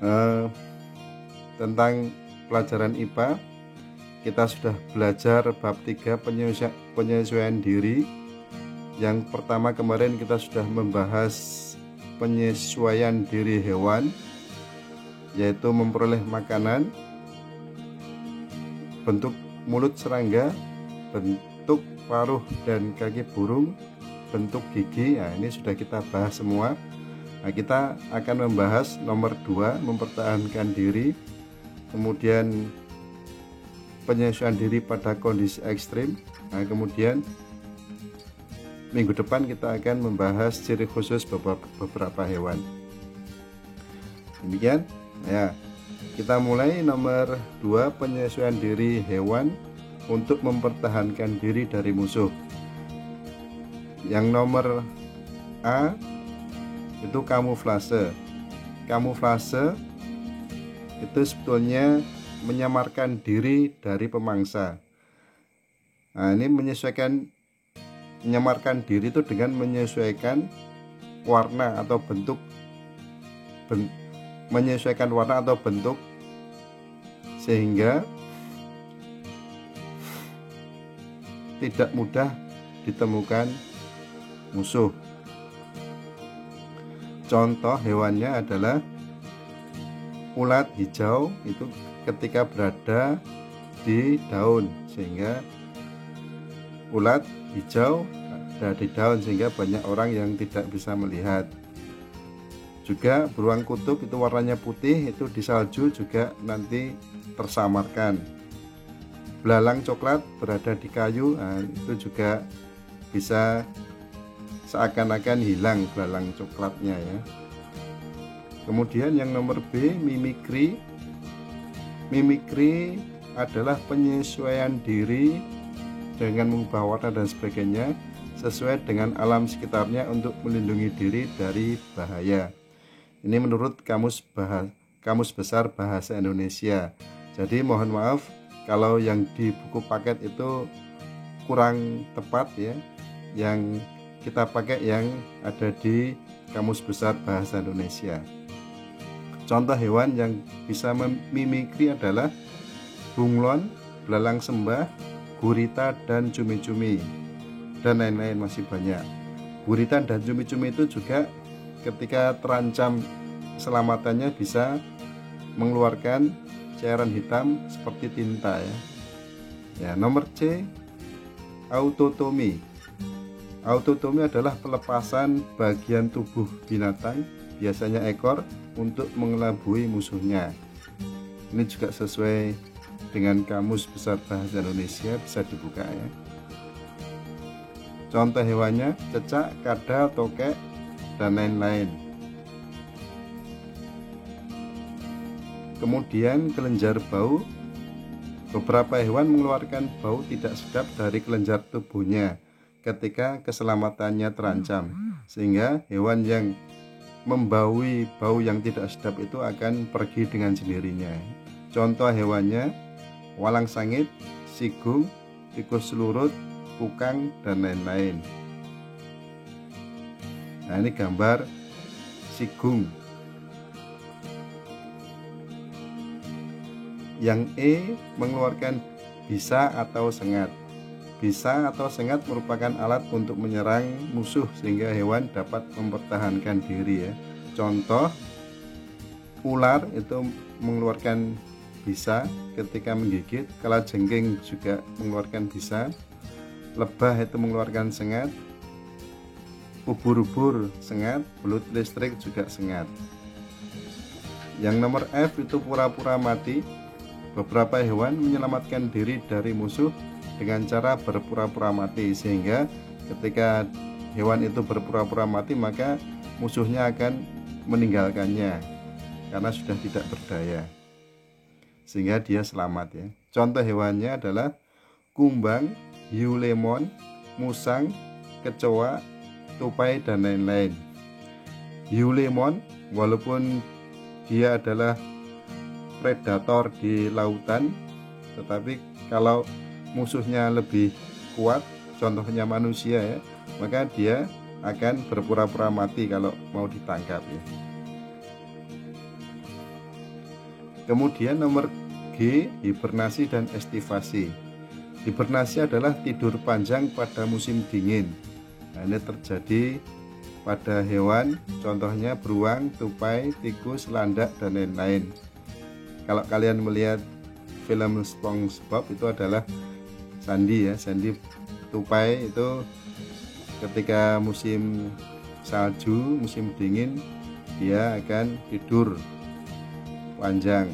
eh, tentang pelajaran IPA. Kita sudah belajar bab 3 penyesuaian diri. Yang pertama kemarin kita sudah membahas penyesuaian diri hewan, yaitu memperoleh makanan, bentuk mulut serangga, bentuk paruh dan kaki burung, bentuk gigi. Nah, ini sudah kita bahas semua. Nah, kita akan membahas nomor 2, mempertahankan diri, kemudian penyesuaian diri pada kondisi ekstrim. Nah, kemudian minggu depan kita akan membahas ciri khusus beberapa hewan. Demikian ya, kita mulai nomor 2, penyesuaian diri hewan untuk mempertahankan diri dari musuh. Yang nomor A itu kamuflase. Kamuflase itu sebetulnya menyamarkan diri dari pemangsa. Nah, ini menyamarkan diri itu dengan menyesuaikan warna atau bentuk, sehingga tidak mudah ditemukan musuh. Contoh hewannya adalah ulat hijau, itu ketika berada di daun, sehingga ulat hijau berada di daun sehingga banyak orang yang tidak bisa melihat. Juga beruang kutub itu warnanya putih, itu di salju juga nanti tersamarkan. Belalang coklat berada di kayu, nah, itu juga bisa seakan-akan hilang belalang coklatnya ya. Kemudian yang nomor B, mimikri. Mimikri adalah penyesuaian diri dengan mengubah warna dan sebagainya sesuai dengan alam sekitarnya untuk melindungi diri dari bahaya. Ini menurut Kamus Besar Bahasa Indonesia. Jadi mohon maaf kalau yang di buku paket itu kurang tepat ya. Yang kita pakai yang ada di Kamus Besar Bahasa Indonesia. Contoh hewan yang bisa memimikri adalah bunglon, belalang sembah, gurita dan cumi-cumi, dan lain-lain masih banyak. Gurita dan cumi-cumi itu juga ketika terancam keselamatannya bisa mengeluarkan cairan hitam seperti tinta ya. Ya, nomor C, autotomi. Autotomi adalah pelepasan bagian tubuh binatang, biasanya ekor, untuk mengelabui musuhnya. Ini juga sesuai dengan Kamus Besar Bahasa Indonesia, bisa dibuka ya. Contoh hewannya cecak, kadal, tokek, dan lain-lain. Kemudian kelenjar bau. Beberapa hewan mengeluarkan bau tidak sedap dari kelenjar tubuhnya ketika keselamatannya terancam, sehingga hewan yang membaui bau yang tidak sedap itu akan pergi dengan sendirinya. Contoh hewannya walang sangit, sigung, tikus selurut, kukang, dan lain-lain. Nah, ini gambar sigung. Yang E, mengeluarkan bisa atau sengat. Bisa atau sengat merupakan alat untuk menyerang musuh sehingga hewan dapat mempertahankan diri ya. Contoh, ular itu mengeluarkan bisa ketika menggigit, kalajengking juga mengeluarkan bisa, lebah itu mengeluarkan sengat, ubur-ubur sengat, belut listrik juga sengat. Yang nomor F itu pura-pura mati. Beberapa hewan menyelamatkan diri dari musuh dengan cara berpura-pura mati, sehingga ketika hewan itu berpura-pura mati maka musuhnya akan meninggalkannya karena sudah tidak berdaya, sehingga dia selamat ya. Contoh hewannya adalah kumbang, hiu lemon, musang, kecoa, tupai, dan lain-lain. Hiu lemon walaupun dia adalah predator di lautan, tetapi kalau musuhnya lebih kuat, contohnya manusia ya, maka dia akan berpura-pura mati kalau mau ditangkap ya. Kemudian nomor G, hibernasi dan estivasi. Hibernasi adalah tidur panjang pada musim dingin. Nah, ini terjadi pada hewan, contohnya beruang, tupai, tikus, landak, dan lain-lain. Kalau kalian melihat film SpongeBob, itu adalah Sandy ya, Sandy tupai itu ketika musim salju, musim dingin, dia akan tidur panjang.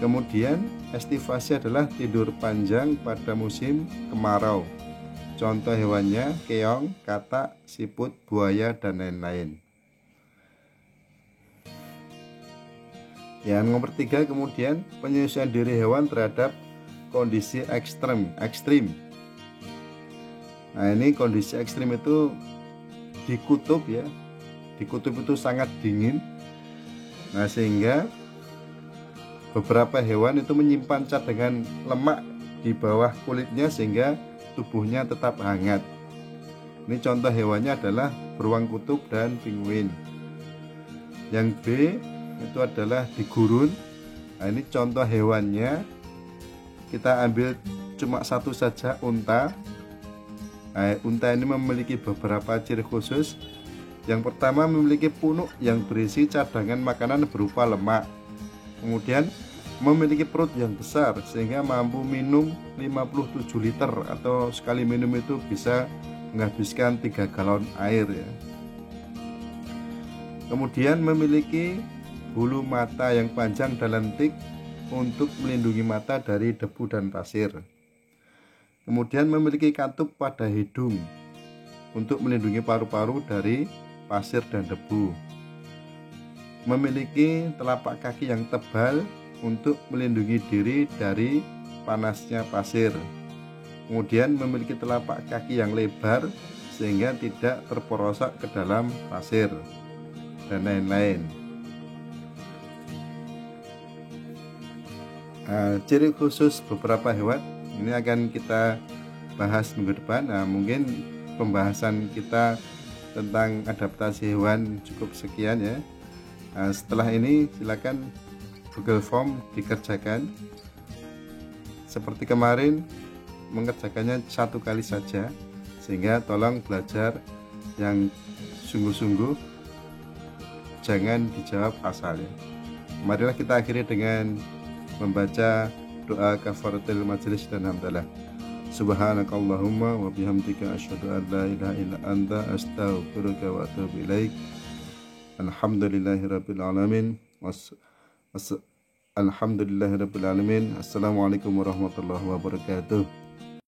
Kemudian estivasi adalah tidur panjang pada musim kemarau. Contoh hewannya keong, katak, siput, buaya, dan lain-lain. Yang nomor 3, kemudian penyesuaian diri hewan terhadap kondisi ekstrim. Nah, ini kondisi ekstrim itu di kutub ya. Di kutub itu sangat dingin. Nah, sehingga beberapa hewan itu menyimpan cadangan lemak di bawah kulitnya sehingga tubuhnya tetap hangat. Ini contoh hewannya adalah beruang kutub dan penguin. Yang B itu adalah di gurun. Nah, ini contoh hewannya, kita ambil cuma satu saja, unta. Nah, unta ini memiliki beberapa ciri khusus. Yang pertama, memiliki punuk yang berisi cadangan makanan berupa lemak. Kemudian memiliki perut yang besar sehingga mampu minum 57 liter, atau sekali minum itu bisa menghabiskan 3 galon air ya. Kemudian memiliki bulu mata yang panjang dan lentik untuk melindungi mata dari debu dan pasir. Kemudian memiliki katup pada hidung untuk melindungi paru-paru dari pasir dan debu. Memiliki telapak kaki yang tebal untuk melindungi diri dari panasnya pasir. Kemudian memiliki telapak kaki yang lebar sehingga tidak terperosok ke dalam pasir, dan lain-lain. Nah, ciri khusus beberapa hewan ini akan kita bahas minggu depan. Nah, mungkin pembahasan kita tentang adaptasi hewan cukup sekian ya. Nah, setelah ini silakan Google Form dikerjakan. Seperti kemarin, mengerjakannya 1 kali saja, sehingga tolong belajar yang sungguh-sungguh, jangan dijawab asal ya. Marilah kita akhiri dengan membaca doa kafaratul majelis dan hamdalah. Subhanakallahumma wa bihamdika asyhadu an la ilaha illa anta astaghfiruka wa atubu ilaik. Alhamdulillahirabbil alamin. Alhamdulillahirabbil alamin. Assalamualaikum warahmatullahi wabarakatuh.